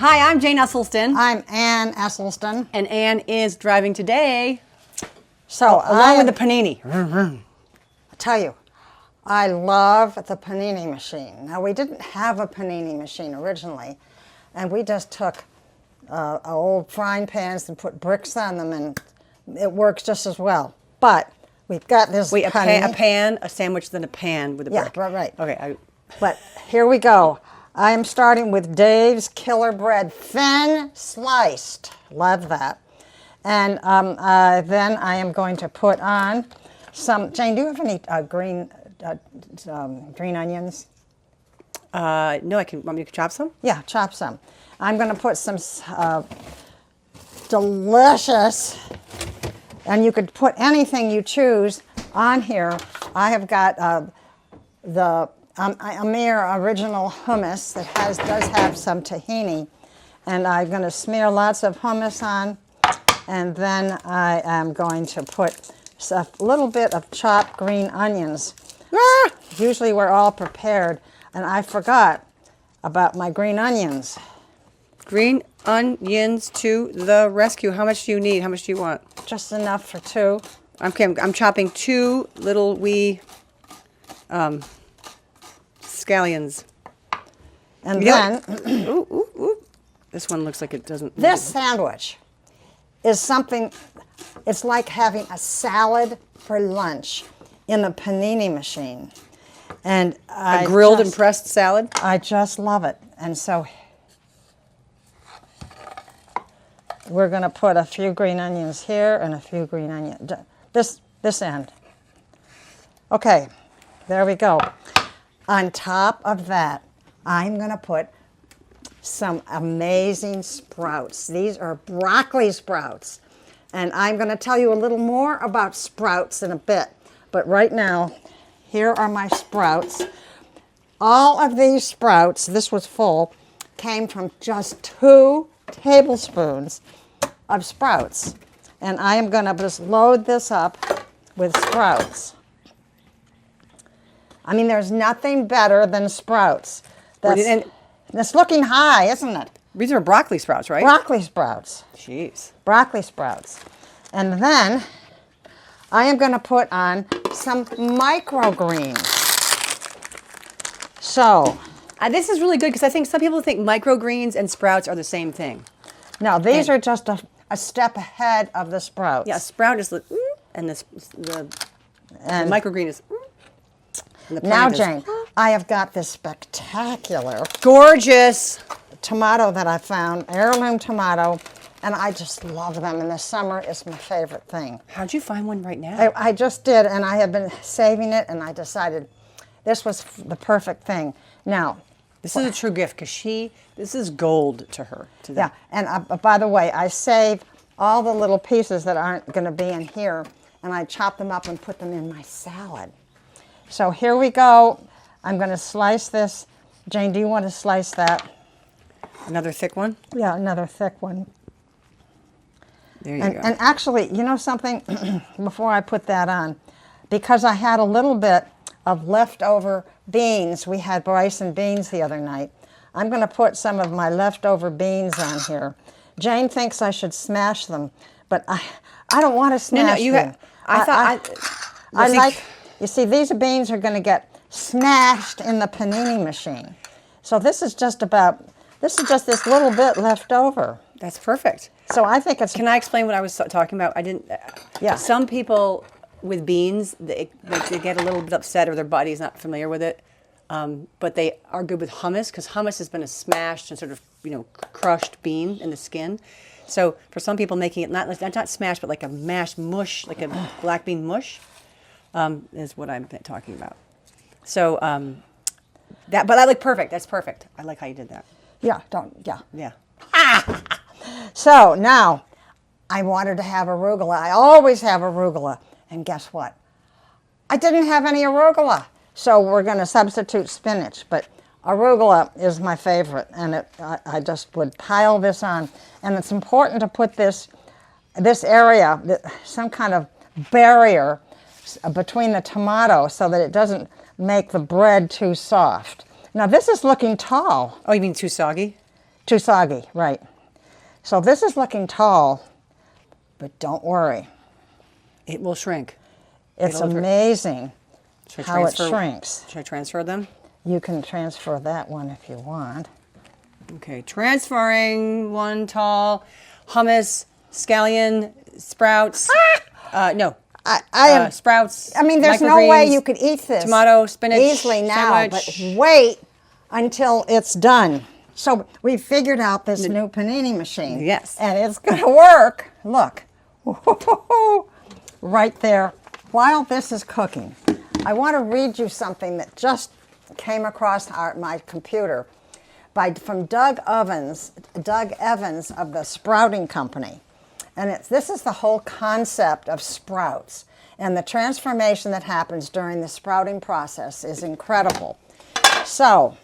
Hi, I'm Jane Esselstyn. I'm Ann Esselstyn. And Ann is driving today. So along with the panini. I tell you, I love the panini machine. Now, we didn't have a panini machine originally, and we just took old frying pans and put bricks on them, and it works just as well. But we've got this Wait, panini. a pan, a sandwich, then a pan with a brick. Yeah, right. Okay. But here we go. I am starting with Dave's Killer Bread, thin sliced. Love that. And then I am going to put on some. Jane, do you have any green onions? No, I can. Want me to chop some? Yeah, chop some. I'm going to put some delicious, and you could put anything you choose on here. I have got the Amir original hummus that does have some tahini, and I'm going to smear lots of hummus on, and then I am going to put a little bit of chopped green onions. Usually we're all prepared, and I forgot about my green onions. Green onions to the rescue. How much do you need? How much do you want? Just enough for two. Okay, I'm chopping two little wee scallions. And then, ooh. This one looks like it doesn't. this sandwich is something, it's like having a salad for lunch in the panini machine. And A grilled and pressed salad? I just love it. And so we're going to put a few green onions here and a few green onions, this end. Okay, there we go. On top of that, I'm going to put some amazing sprouts. These are broccoli sprouts. And I'm going to tell you a little more about sprouts in a bit. But right now, here are my sprouts. All of these sprouts, this was full, came from just 2 tablespoons of sprouts. And I am going to just load this up with sprouts. I mean, there's nothing better than sprouts. It's looking high, isn't it? These are broccoli sprouts, right? Broccoli sprouts. Jeez. Broccoli sprouts. And then I am going to put on some microgreens. So. This is really good because I think some people think microgreens and sprouts are the same thing. No, these are just a step ahead of the sprouts. Yeah, sprout is the, and the microgreen is. Now, Jane, I have got this spectacular, gorgeous tomato that I found, heirloom tomato, and I just love them. And the summer is my favorite thing. How'd you find one right now? I just did, and I have been saving it, and I decided this was the perfect thing. Now, this is a true gift because this is gold to her. Yeah, and by the way, I save all the little pieces that aren't going to be in here, and I chop them up and put them in my salad. So here we go. I'm going to slice this. Jane, do you want to slice that? Another thick one? Yeah, another thick one. There you go. And actually, you know something? Before I put that on, because I had a little bit of leftover beans. We had rice and beans the other night. I'm going to put some of my leftover beans on here. Jane thinks I should smash them, but I don't want to smash them. You see, these beans are going to get smashed in the panini machine. So this is just this little bit left over. That's perfect. So I think it's. Can I explain what I was talking about? I didn't. Yeah. Some people with beans, they get a little bit upset or their body's not familiar with it, but they are good with hummus because hummus has been a smashed and sort of crushed bean in the skin. So for some people, making it not smashed, but like a mashed mush, like a black bean mush. Is what I'm talking about. So but that looked perfect. That's perfect. I like how you did that. Yeah. Yeah. So now, I wanted to have arugula. I always have arugula, and guess what? I didn't have any arugula, so we're going to substitute spinach. But arugula is my favorite, and I just would pile this on. And it's important to put this area, some kind of barrier between the tomato so that it doesn't make the bread too soft. Now this is looking tall. Oh, you mean too soggy? Too soggy, right. So this is looking tall, but don't worry. It will shrink. It's amazing how it shrinks. Should I transfer them? You can transfer that one if you want. Okay, transferring one tall hummus, scallion, sprouts. No. Sprouts. I mean, there's no way you could eat this tomato, spinach, easily now, sandwich. but wait until it's done. So we figured out this new panini machine. Yes. And it's going to work. Look. Right there. While this is cooking, I want to read you something that just came across my computer from Doug Evans of the Sprouting Company. And this is the whole concept of sprouts. And the transformation that happens during the sprouting process is incredible. So,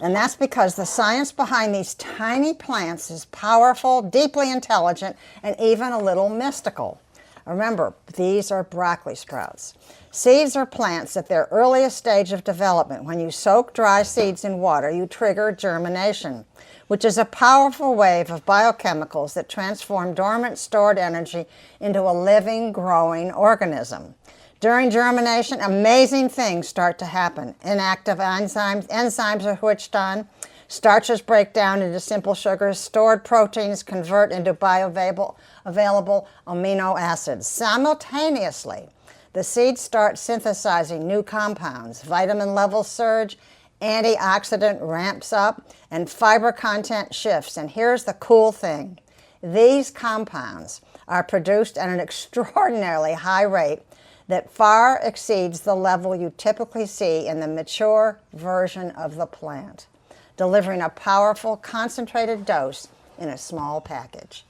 and that's because the science behind these tiny plants is powerful, deeply intelligent, and even a little mystical. Remember, these are broccoli sprouts. Seeds are plants at their earliest stage of development. When you soak dry seeds in water, you trigger germination, which is a powerful wave of biochemicals that transform dormant stored energy into a living, growing organism. During germination, amazing things start to happen. Inactive enzymes are switched on. Starches break down into simple sugars. Stored proteins convert into bioavailable amino acids. Simultaneously, the seeds start synthesizing new compounds. Vitamin levels surge, antioxidant ramps up, and fiber content shifts. And here's the cool thing. These compounds are produced at an extraordinarily high rate that far exceeds the level you typically see in the mature version of the plant, delivering a powerful, concentrated dose in a small package.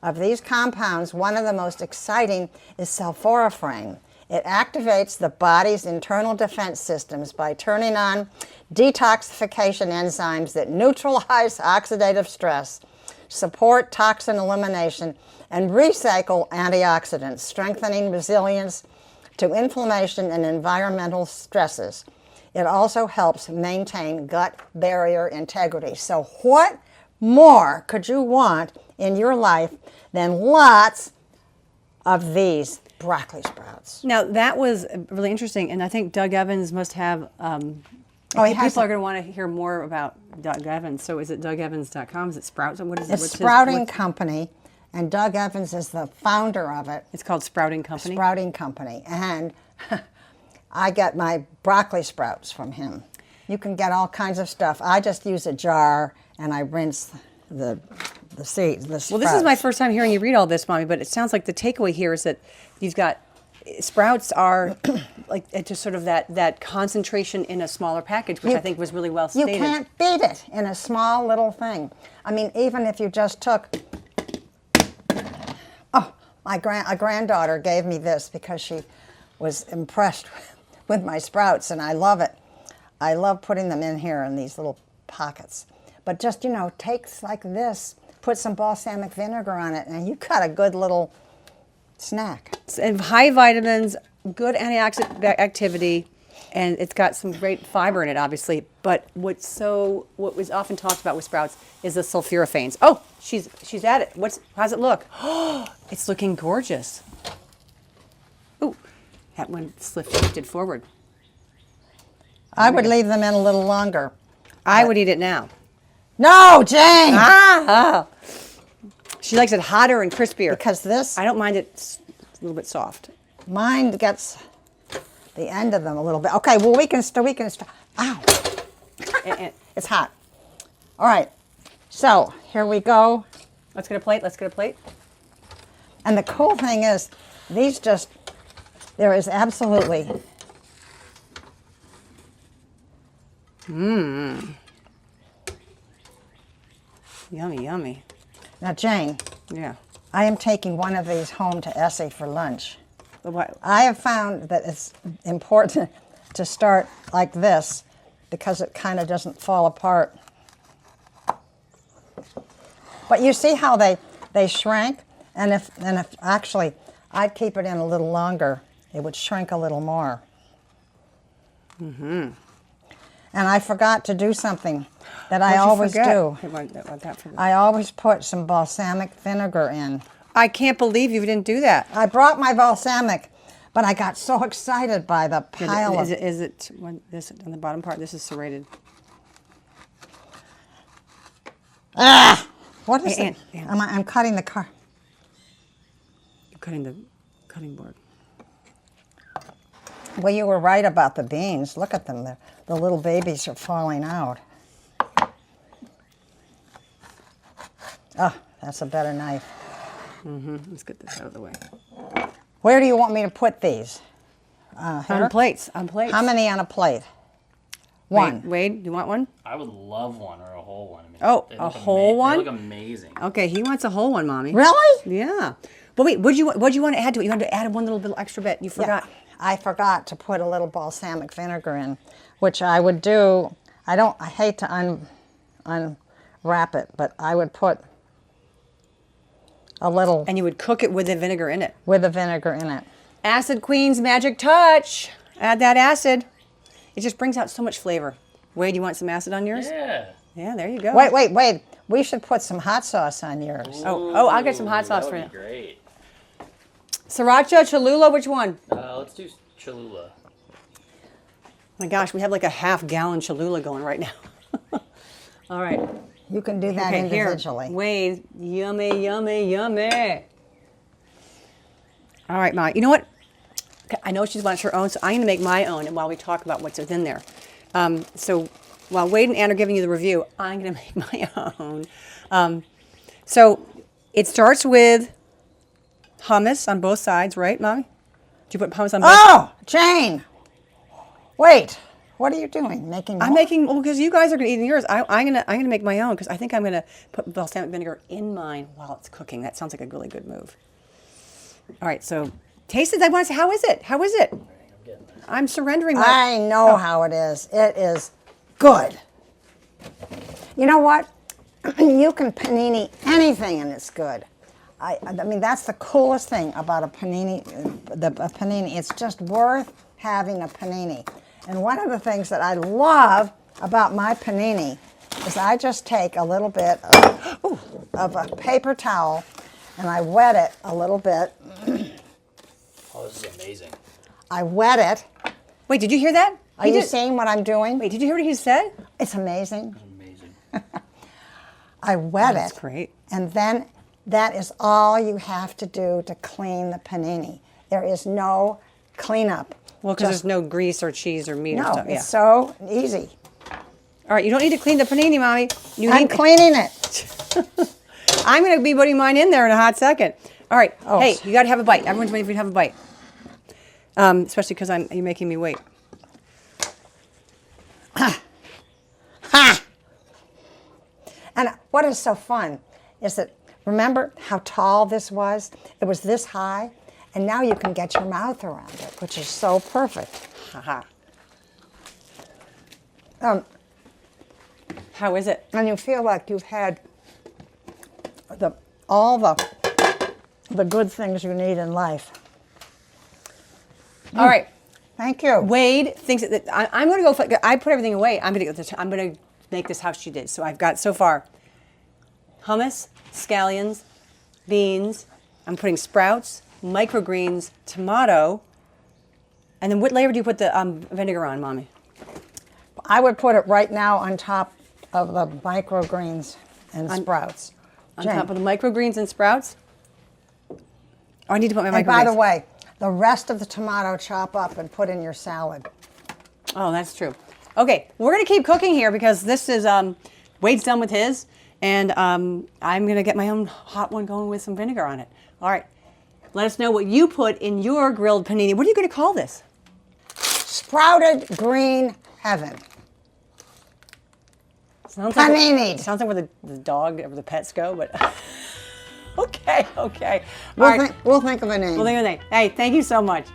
Of these compounds, one of the most exciting is sulforaphane. It activates the body's internal defense systems by turning on detoxification enzymes that neutralize oxidative stress, support toxin elimination, and recycle antioxidants, strengthening resilience to inflammation and environmental stresses. It also helps maintain gut barrier integrity. So what more could you want in your life than lots of these broccoli sprouts? Now, that was really interesting, and I think Doug Evans must have, people are going to want to hear more about Doug Evans. So is it dougevans.com? Is it Sprouts? What is it? It's Sprouting Company, and Doug Evans is the founder of it. It's called Sprouting Company? Sprouting Company, and I get my broccoli sprouts from him. You can get all kinds of stuff. I just use a jar, and I rinse the seeds, the sprouts. Well, this is my first time hearing you read all this, Mommy, but it sounds like the takeaway here is that you've got sprouts are like just sort of that concentration in a smaller package, which I think was really well stated. You can't beat it in a small little thing. I mean, even if you just took, a granddaughter gave me this because she was impressed with my sprouts, and I love it. I love putting them in here in these little pockets. But just, take like this, put some balsamic vinegar on it, and you've got a good little snack. And high vitamins, good antioxidant activity, and it's got some great fiber in it, obviously. But what was often talked about with sprouts is the sulforaphanes. Oh, she's at it. How's it look? Oh, it's looking gorgeous. Ooh, that one lifted forward. I would leave them in a little longer. I would eat it now. No, Jane! She likes it hotter and crispier. Because this... I don't mind it a little bit soft. Mine gets the end of them a little bit. Okay, well, we can start. Ow! It's hot. All right, so here we go. Let's get a plate. And the cool thing is, there is absolutely... Yummy, yummy. Now, Jane. Yeah. I am taking one of these home to Essie for lunch. What? I have found that it's important to start like this because it kind of doesn't fall apart. But you see how they shrank? And if actually I'd keep it in a little longer, it would shrink a little more. And I forgot to do something that I What'd you always forget? do. Hey, want that for the- I always put some balsamic vinegar in. I can't believe you didn't do that. I brought my balsamic, but I got so excited by the pile of... Is it this on the bottom part? This is serrated. Ah! What is Hey, it? Ann. I'm cutting the car. You're cutting the cutting board. Well, you were right about the beans. Look at them. The little babies are falling out. Oh, that's a better knife. Let's get this out of the way. Where do you want me to put these? Here? On plates. On plates. How many on a plate? One. Wade, do you want one? I would love one or a whole one. I mean, Oh, they a look whole one? They look amazing. Okay, he wants a whole one, Mommy. Really? Yeah. But wait, what'd you want to add to it? You wanted to add one little bit extra bit. You forgot. Yeah, I forgot to put a little balsamic vinegar in, which I would do. I hate to unwrap it, but I would put a little And you would cook it with the vinegar in it. with the vinegar in it. Acid Queen's magic touch. Add that acid. It just brings out so much flavor. Wade, you want some acid on yours? Yeah. Yeah, there you go. Wait. We should put some hot sauce on yours. Oh, I'll get some hot sauce that for would you. be great. Sriracha, Cholula, which one? Let's do Cholula. My gosh, we have like a half-gallon Cholula going right now. All right. You can do that Okay, individually. here. Wade, yummy, yummy, yummy. All right, Ma. You know what? I know she wants her own, so I'm going to make my own. And while we talk about what's within there, so while Wade and Ann are giving you the review, I'm going to make my own. So it starts with hummus on both sides, right, Mommy? Do you put hummus on both? Oh, Jane! Wait, what are you doing? Making more? I'm making because you guys are going to eat in yours. I'm gonna make my own because I think I'm going to put balsamic vinegar in mine while it's cooking. That sounds like a really good move. All right, so taste it. I want to say, how is it? How is it? I'm surrendering my. I know how it is. It is good. You know what? You can panini anything and it's good. I mean, that's the coolest thing about a panini. A panini, it's just worth having a panini. And one of the things that I love about my panini is I just take a little bit of a paper towel and I wet it a little bit. Oh, this is amazing. I wet it. Wait, did you hear that? Are you seeing what I'm doing? Wait, did you hear what he said? It's amazing. Amazing. I wet That's it. great. And then that is all you have to do to clean the panini. There is no cleanup. Well, because Just- there's no grease or cheese or meat or No, stuff. Yeah. it's so easy. All right, you don't need to clean the panini, Mommy. I'm cleaning it. I'm going to be putting mine in there in a hot second. All right. Oh. Hey, you got to have a bite. Everyone's waiting for you to have a bite. Especially because you're making me wait. Ha! And what is so fun is that, remember how tall this was? It was this high, and now you can get your mouth around it, which is so perfect. Haha. Um, How is it? and you feel like you've had all the good things you need in life. All right. Thank you. Wade thinks that I'm going to go. I put everything away. I'm going to make this how she did. So I've got so far hummus, scallions, beans. I'm putting sprouts, microgreens, tomato, and then what layer do you put the vinegar on, Mommy? I would put it right now on top of the microgreens and sprouts. On Jane. top of the microgreens and sprouts. Oh, I need to put my And microgreens. by the way, the rest of the tomato chop up and put in your salad. Oh, that's true. Okay, we're going to keep cooking here because this is, Wade's done with his, and I'm going to get my own hot one going with some vinegar on it. All right, let us know what you put in your grilled panini. What are you going to call this? Sprouted green heaven. Sounds Panini. Sounds like where the dog or the pets go, but okay. All right. We'll think of a name. Well, think of a name. Hey, thank you so much.